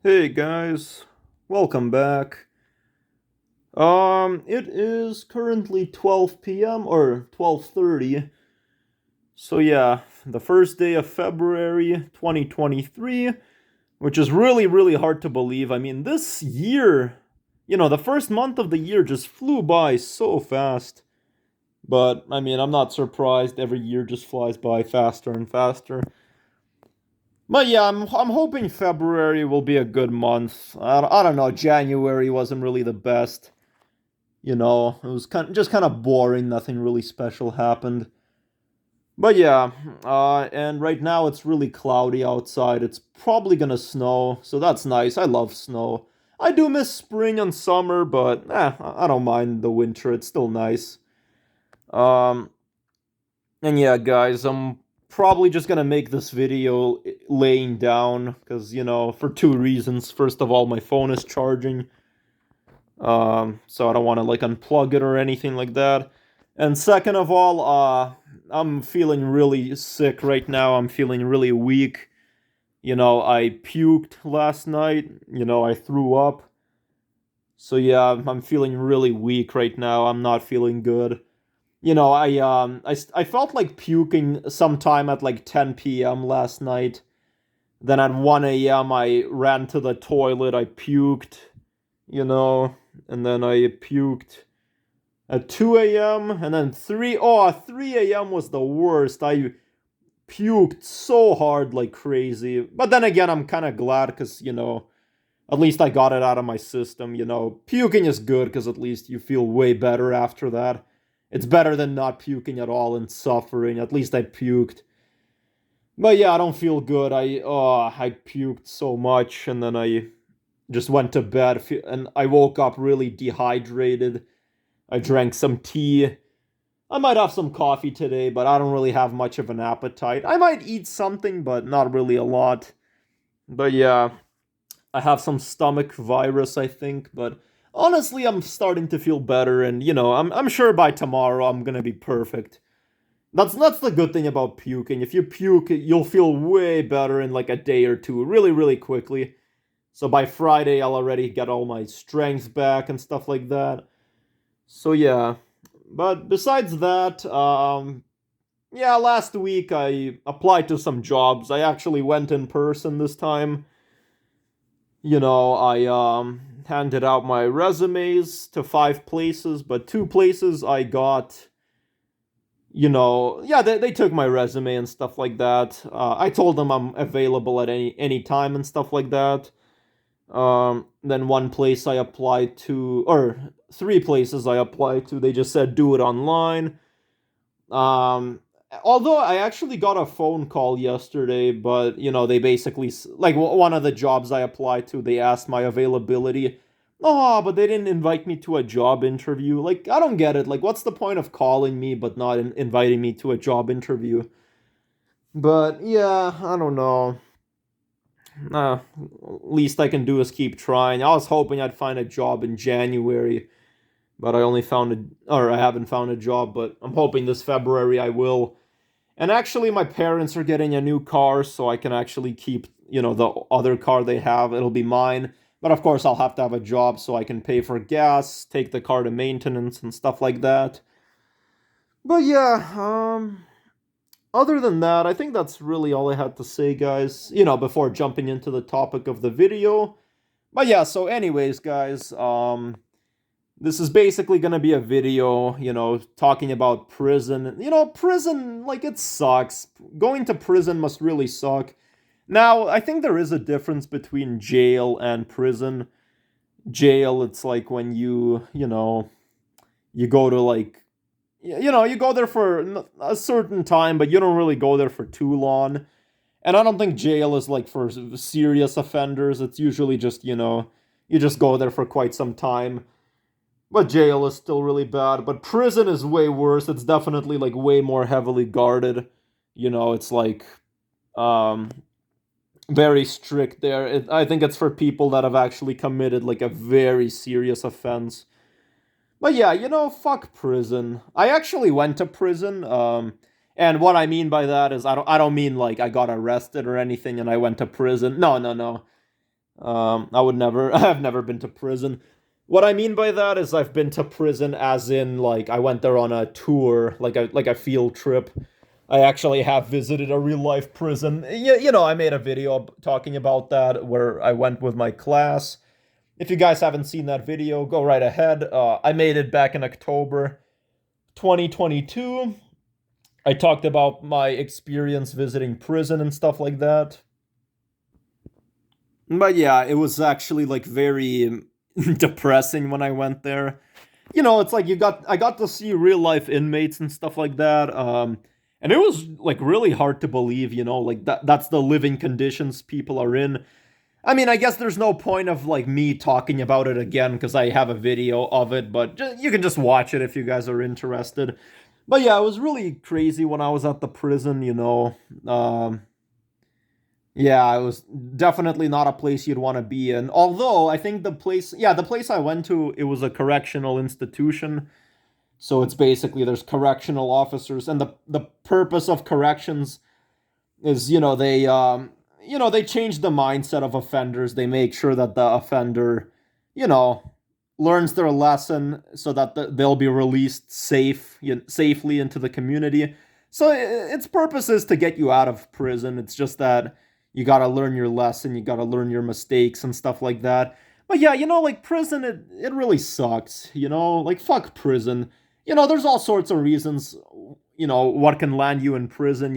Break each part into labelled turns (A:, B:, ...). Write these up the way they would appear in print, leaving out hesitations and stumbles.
A: Hey guys, welcome back. It is currently 12 p.m. or 12:30. So yeah, the first day of February 2023, which is really hard to believe. I mean, this year, the first month of the year just flew by so fast. But I mean, I'm not surprised. Every year just flies by faster and faster. But yeah, I'm hoping February will be a good month. I don't know. January wasn't really the best. It was kind of boring. Nothing really special happened. But yeah, and right now it's really cloudy outside. It's probably gonna snow, so that's nice. I love snow. I do miss spring and summer, but I don't mind the winter. It's still nice. Um, and yeah, guys, I'm probably just gonna make this video laying down because for two reasons. First of all, my phone is charging. So I don't want to like unplug it or anything like that. And second of all, I'm feeling really sick right now. I'm feeling really weak. I puked last night. I threw up. So yeah, I'm feeling really weak right now. I'm not feeling good. I felt like puking sometime at like 10 p.m. last night. Then at 1 a.m. I ran to the toilet. I puked, you know, and then I puked at 2 a.m. and then 3 a.m. was the worst. I puked so hard like crazy. But then again, I'm kind of glad because, at least I got it out of my system. Puking is good because at least you feel way better after that. It's better than not puking at all and suffering. At least I puked. But yeah, I don't feel good. I puked so much and then I just went to bed and I woke up really dehydrated. I drank some tea. I might have some coffee today, but I don't really have much of an appetite. I might eat something, but not really a lot. But yeah, I have some stomach virus, I think, but honestly, I'm starting to feel better and I'm sure by tomorrow I'm going to be perfect. That's the good thing about puking. If you puke, you'll feel way better in like a day or two, really quickly. So by Friday, I'll already get all my strength back and stuff like that. So yeah, but besides that, yeah, last week I applied to some jobs. I actually went in person this time. I handed out my resumes to 5 places, but 2 places I got. Yeah, they took my resume and stuff like that. I told them I'm available at any time and stuff like that. Then one place I applied to, or 3 places I applied to, they just said do it online. Um, Although I actually got a phone call yesterday, but they basically like one of the jobs I applied to, they asked my availability. Oh, but they didn't invite me to a job interview. Like, I don't get it. Like, what's the point of calling me but not inviting me to a job interview? But yeah, I don't know. Least I can do is keep trying. I was hoping I'd find a job in January, but I haven't found a job, but I'm hoping this February I will. And actually, my parents are getting a new car, so I can actually keep, the other car they have. It'll be mine. But of course, I'll have to have a job so I can pay for gas, take the car to maintenance, and stuff like that. But yeah, other than that, I think that's really all I had to say, guys, before jumping into the topic of the video. But yeah, so, anyways, guys, this is basically gonna be a video, talking about prison. Prison, like, it sucks. Going to prison must really suck. Now, I think there is a difference between jail and prison. Jail, it's like when you go to, like, you go there for a certain time, but you don't really go there for too long. And I don't think jail is, like, for serious offenders. It's usually just, you just go there for quite some time. But jail is still really bad. But prison is way worse. It's definitely like way more heavily guarded. It's like um very strict there. I think it's for people that have actually committed like a very serious offense. But yeah, fuck prison. I actually went to prison. And what I mean by that is I don't mean like I got arrested or anything and I went to prison. No. I would never, I've never been to prison. What I mean by that is I've been to prison as in like I went there on a tour, like a field trip. I actually have visited a real life prison. I made a video talking about that where I went with my class. If you guys haven't seen that video, go right ahead. I made it back in October 2022. I talked about my experience visiting prison and stuff like that. But yeah, it was actually like very depressing when I went there. It's like I got to see real life inmates and stuff like that. And it was like really hard to believe, like that's the living conditions people are in. I mean, I guess there's no point of like me talking about it again because I have a video of it, but you can just watch it if you guys are interested. But yeah, it was really crazy when I was at the prison. Yeah, it was definitely not a place you'd want to be in. Although I think the place I went to, it was a correctional institution. So it's basically there's correctional officers, and the purpose of corrections is, they change the mindset of offenders. They make sure that the offender, you know, learns their lesson so that they'll be released safely into the community. So its purpose is to get you out of prison. It's just that you got to learn your lesson, you got to learn your mistakes and stuff like that. But yeah, like prison, it really sucks, like fuck prison. There's all sorts of reasons, what can land you in prison.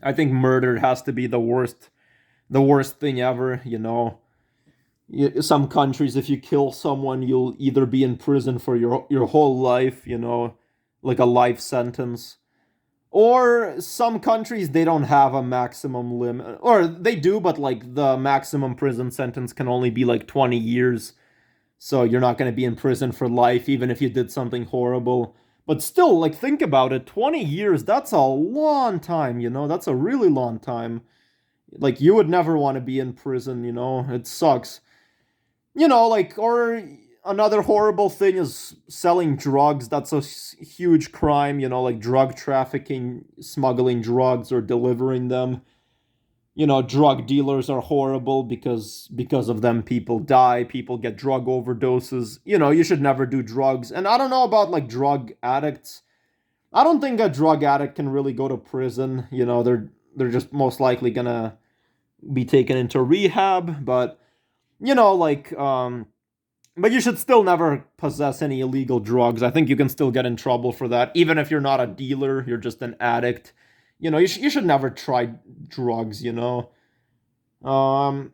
A: I think murder has to be the worst thing ever. Some countries, if you kill someone, you'll either be in prison for your whole life, like a life sentence. Or some countries, they don't have a maximum limit. Or they do, but like the maximum prison sentence can only be like 20 years. So you're not going to be in prison for life, even if you did something horrible. But still, like, think about it. 20 years, that's a long time. That's a really long time. Like, you would never want to be in prison. It sucks. Like, or another horrible thing is selling drugs. That's a huge crime, like drug trafficking, smuggling drugs or delivering them. Drug dealers are horrible because of them people die, people get drug overdoses. You should never do drugs. And I don't know about like drug addicts. I don't think a drug addict can really go to prison. They're just most likely gonna be taken into rehab, but like but you should still never possess any illegal drugs. I think you can still get in trouble for that. Even if you're not a dealer, you're just an addict. You should never try drugs. Um,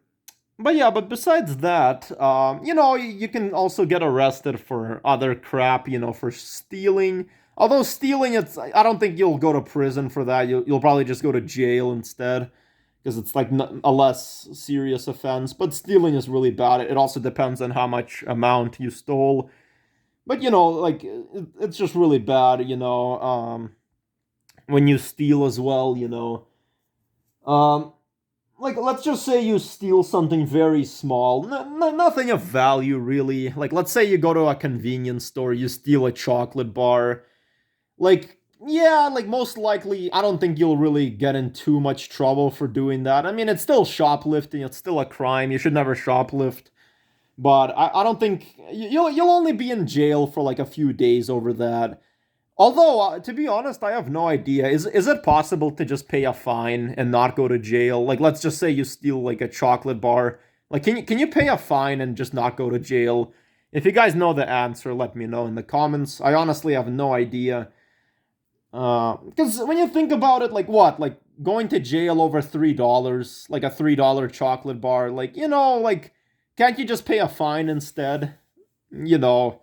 A: but yeah, but besides that, you can also get arrested for other crap, for stealing. Although stealing, I don't think you'll go to prison for that. You'll probably just go to jail instead because it's like a less serious offense. But stealing is really bad. It also depends on how much amount you stole. But like it's just really bad. When you steal as well. Um, like let's just say you steal something very small, nothing of value really. Like let's say you go to a convenience store, you steal a chocolate bar. Like yeah, like most likely I don't think you'll really get in too much trouble for doing that. I mean, it's still shoplifting, it's still a crime. You should never shoplift. But I don't think you'll only be in jail for like a few days over that. Although, to be honest, I have no idea. Is it possible to just pay a fine and not go to jail? Like, let's just say you steal like a chocolate bar. Like, can you pay a fine and just not go to jail? If you guys know the answer, let me know in the comments. I honestly have no idea. Because when you think about it, like what, like going to jail over $3, like a $3 chocolate bar, like like can't you just pay a fine instead? You know.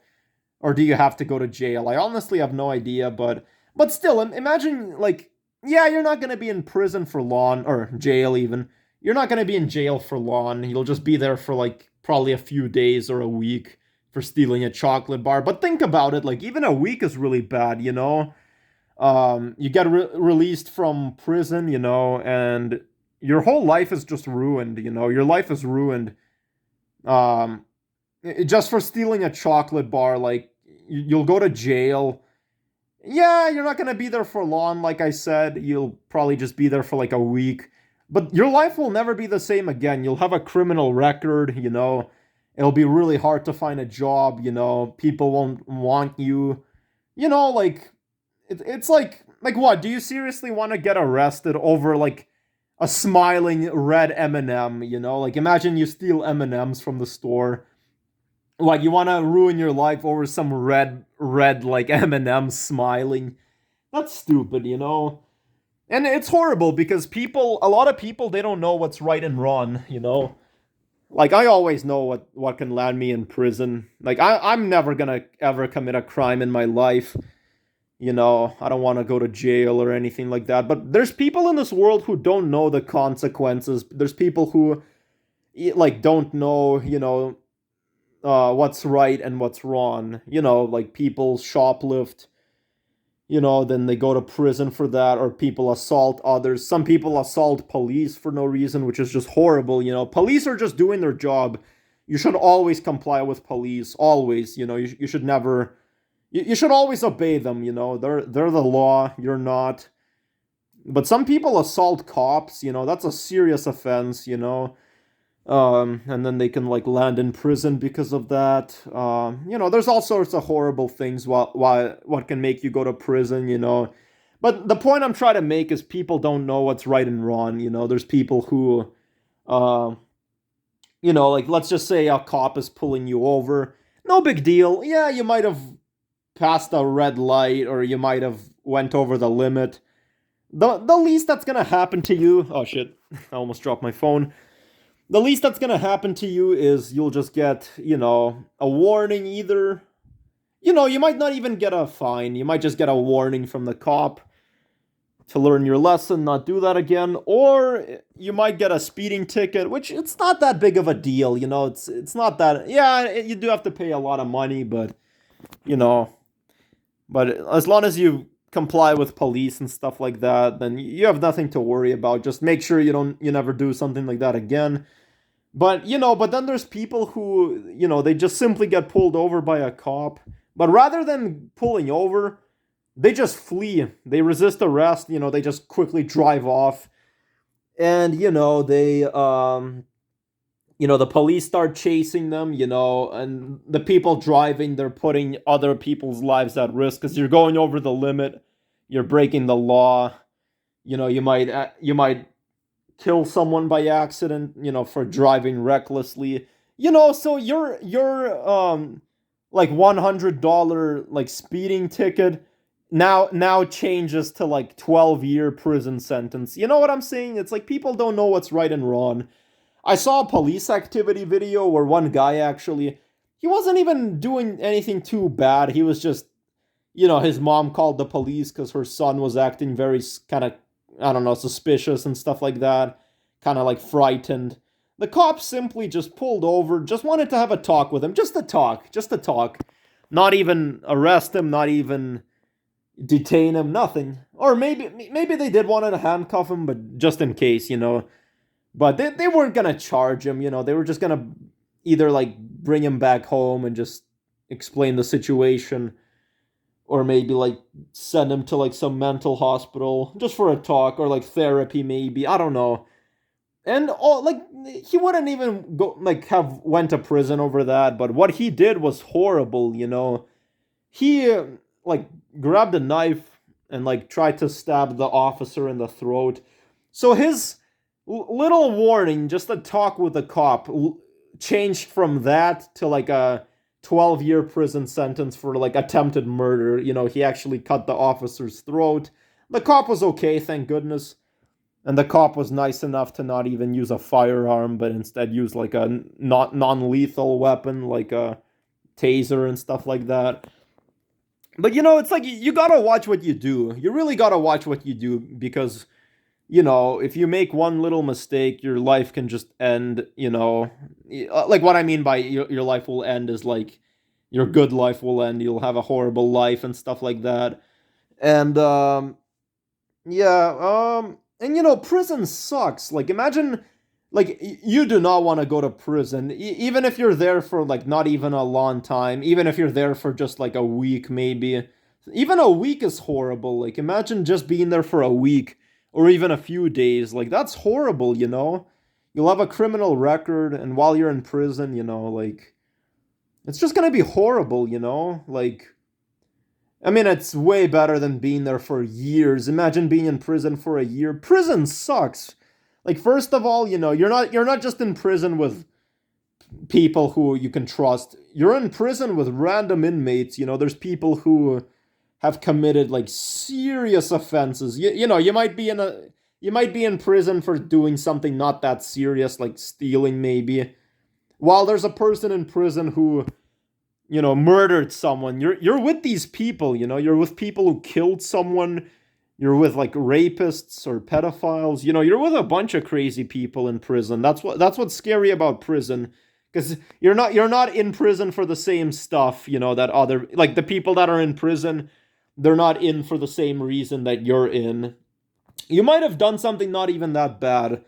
A: Or do you have to go to jail? I honestly have no idea, but still, imagine like yeah, you're not gonna be in prison for long or jail even. You're not gonna be in jail for long. You'll just be there for like probably a few days or a week for stealing a chocolate bar. But think about it, like even a week is really bad. You get released from prison, and your whole life is just ruined. Your life is ruined. Um, just for stealing a chocolate bar, like you'll go to jail. Yeah, you're not gonna be there for long, like I said. You'll probably just be there for like a week. But your life will never be the same again. You'll have a criminal record, you know. It'll be really hard to find a job, you know. People won't want you. You know, like it's like what? Do you seriously want to get arrested over like a smiling red M&M, you know? Like imagine you steal M&Ms from the store. Like you want to ruin your life over some red like M&M smiling. That's stupid, you know? And it's horrible because a lot of people, they don't know what's right and wrong, you know? Like I always know what can land me in prison. Like I'm never gonna ever commit a crime in my life. You know, I don't want to go to jail or anything like that. But there's people in this world who don't know the consequences. There's people who like don't know, you know, what's right and what's wrong. You know, like people shoplift, you know, then they go to prison for that, or people assault others. Some people assault police for no reason, which is just horrible. You know, police are just doing their job. You should always comply with police, always. You know, you should never. You should always obey them. You know, they're the law. You're not. But some people assault cops. You know, that's a serious offense. You know, and then they can like land in prison because of that. You know, there's all sorts of horrible things. Why what can make you go to prison? You know, but the point I'm trying to make is people don't know what's right and wrong. You know, there's people who, uh, you know, like let's just say a cop is pulling you over. No big deal. Yeah, you might have passed a red light, or you might have went over the limit. The least that's gonna happen to you. Oh shit! I almost dropped my phone. The least that's gonna happen to you is you'll just get, you know, a warning either. You know, you might not even get a fine. You might just get a warning from the cop to learn your lesson, not do that again. Or you might get a speeding ticket, which it's not that big of a deal, you know. It's not that. Yeah, you do have to pay a lot of money, but you know, but as long as you comply with police and stuff like that, then you have nothing to worry about. Just make sure you never do something like that again. But, you know, but then there's people who, you know, they just simply get pulled over by a cop. But rather than pulling over, they just flee. They resist arrest, you know, they just quickly drive off. And, you know, the police start chasing them, you know, and the people driving, they're putting other people's lives at risk because you're going over the limit, you're breaking the law. You know, you might kill someone by accident, you know, for driving recklessly. You know, so your like $100 like speeding ticket now changes to like 12-year prison sentence. You know what I'm saying? It's like people don't know what's right and wrong. I saw a police activity video where one guy actually, he wasn't even doing anything too bad. He was just, you know, his mom called the police because her son was acting very kind of, I don't know, suspicious and stuff like that, kind of like frightened. The cops simply just pulled over, just wanted to have a talk with him, just to talk. Not even arrest him, not even detain him, nothing. Or maybe they did want to handcuff him, but just in case, you know. But they weren't gonna charge him, you know. They were just gonna either like bring him back home and just explain the situation, or maybe like send him to like some mental hospital just for a talk, or like therapy maybe. I don't know. And oh, like he wouldn't even go like have went to prison over that, but what he did was horrible, you know. He like grabbed a knife and like tried to stab the officer in the throat. So his little warning, just a talk with the cop, changed from that to like a 12-year prison sentence for like attempted murder. You know, he actually cut the officer's throat. The cop was okay, thank goodness. And the cop was nice enough to not even use a firearm, but instead use like a not non-lethal weapon, like a taser and stuff like that. But you know, it's like you gotta watch what you do. You really gotta watch what you do because, you know, if you make one little mistake, your life can just end, you know. Like what I mean by your life will end is like your good life will end. You'll have a horrible life and stuff like that. And yeah, and you know, prison sucks. Like imagine like you do not want to go to prison even if you're there for like not even a long time, even if you're there for just like a week maybe. Even a week is horrible. Like imagine just being there for a week or even a few days. Like, that's horrible, you know? You'll have a criminal record, and while you're in prison, you know, like, it's just gonna be horrible, you know? Like, I mean, it's way better than being there for years. Imagine being in prison for a year. Prison sucks. Like, first of all, you know, you're not just in prison with people who you can trust. You're in prison with random inmates. You know, there's people who have committed like serious offenses. You know, you might be in prison for doing something not that serious, like stealing maybe. While there's a person in prison who, you know, murdered someone. You're with these people, you know, you're with people who killed someone. You're with like rapists or pedophiles. You know, you're with a bunch of crazy people in prison. That's what's scary about prison. Because you're not in prison for the same stuff, you know, that other, like, the people that are in prison, they're not in for the same reason that you're in. You might have done something not even that bad,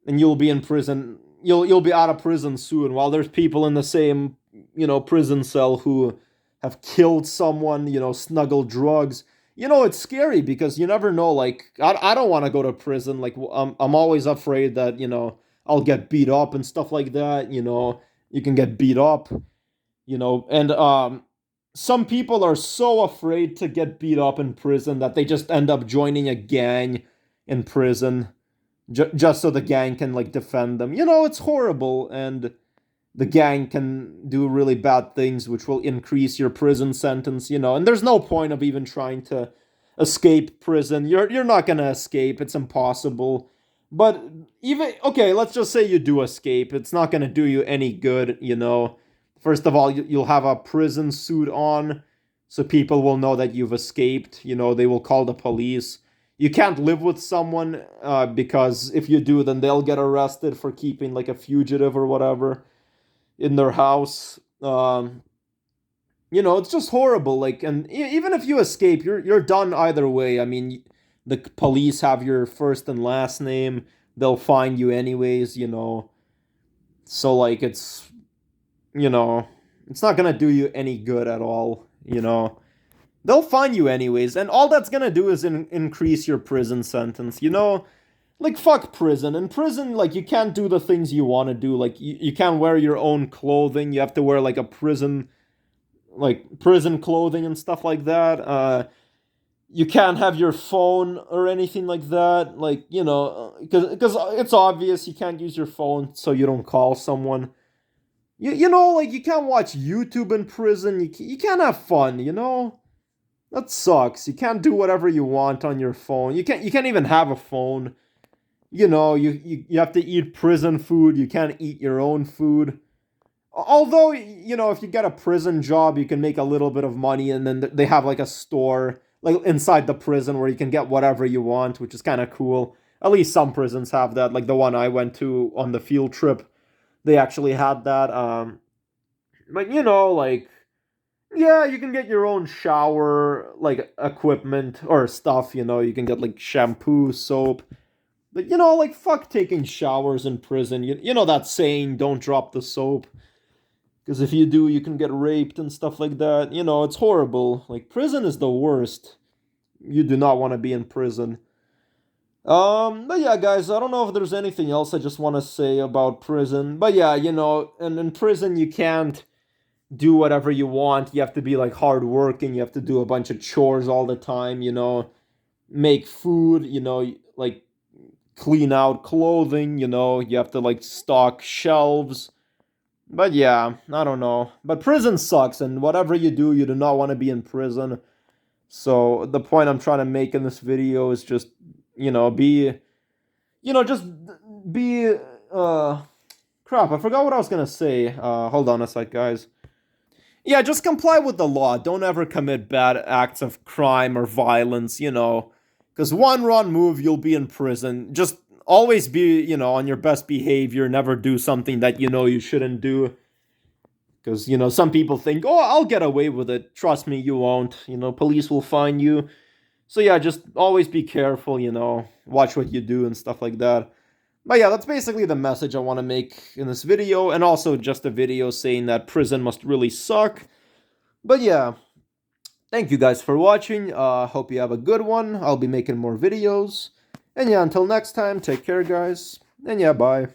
A: and you'll be in prison. You'll be out of prison soon. While there's people in the same, you know, prison cell who have killed someone, you know, snuggled drugs. You know, it's scary because you never know. Like, I don't want to go to prison. Like, I'm always afraid that, you know, I'll get beat up and stuff like that. You know, you can get beat up, you know, and some people are so afraid to get beat up in prison that they just end up joining a gang in prison, just so the gang can like defend them. You know, it's horrible, and the gang can do really bad things, which will increase your prison sentence. You know, and there's no point of even trying to escape prison. You're not gonna escape. It's impossible. But even okay, let's just say you do escape. It's not gonna do you any good. You know, first of all, you'll have a prison suit on, so people will know that you've escaped. You know, they will call the police. You can't live with someone because if you do, then they'll get arrested for keeping like a fugitive or whatever in their house. You know, it's just horrible. Like, and even if you escape, you're done either way. I mean, the police have your first and last name. They'll find you anyways. You know, so like you know, it's not gonna do you any good at all. You know, they'll find you anyways, and all that's gonna do is increase your prison sentence. You know, like, fuck prison. In prison, like, you can't do the things you want to do. Like, you can't wear your own clothing. You have to wear like a prison clothing and stuff like that. You can't have your phone or anything like that. Like, you know, because it's obvious you can't use your phone so you don't call someone. You know, like, you can't watch YouTube in prison. You can't have fun, you know? That sucks. You can't do whatever you want on your phone. You can't even have a phone. You know, you have to eat prison food. You can't eat your own food. Although, you know, if you get a prison job, you can make a little bit of money, and then they have like a store like inside the prison where you can get whatever you want, which is kind of cool. At least some prisons have that. Like the one I went to on the field trip, they actually had that. But you know, like, yeah, you can get your own shower like equipment or stuff. You know, you can get like shampoo, soap. But you know, like, fuck taking showers in prison. You know that saying, don't drop the soap. Because if you do, you can get raped and stuff like that. You know, it's horrible. Like, prison is the worst. You do not want to be in prison. But yeah, guys, I don't know if there's anything else I just want to say about prison. But yeah, you know, and in prison, you can't do whatever you want. You have to be like hardworking. You have to do a bunch of chores all the time, you know, make food, you know, like clean out clothing, you know, you have to like stock shelves. But yeah, I don't know. But prison sucks, and whatever you do not want to be in prison. So the point I'm trying to make in this video is just, you know, just be, crap, I forgot what I was gonna say. Hold on a sec, guys. Yeah, just comply with the law. Don't ever commit bad acts of crime or violence, you know. Because one wrong move, you'll be in prison. Just always be, you know, on your best behavior. Never do something that you know you shouldn't do. Because, you know, some people think, oh, I'll get away with it. Trust me, you won't. You know, police will find you. So yeah, just always be careful, you know. Watch what you do and stuff like that. But yeah, that's basically the message I want to make in this video. And also just a video saying that prison must really suck. But yeah, thank you guys for watching. Hope you have a good one. I'll be making more videos. And yeah, until next time, take care, guys. And yeah, bye.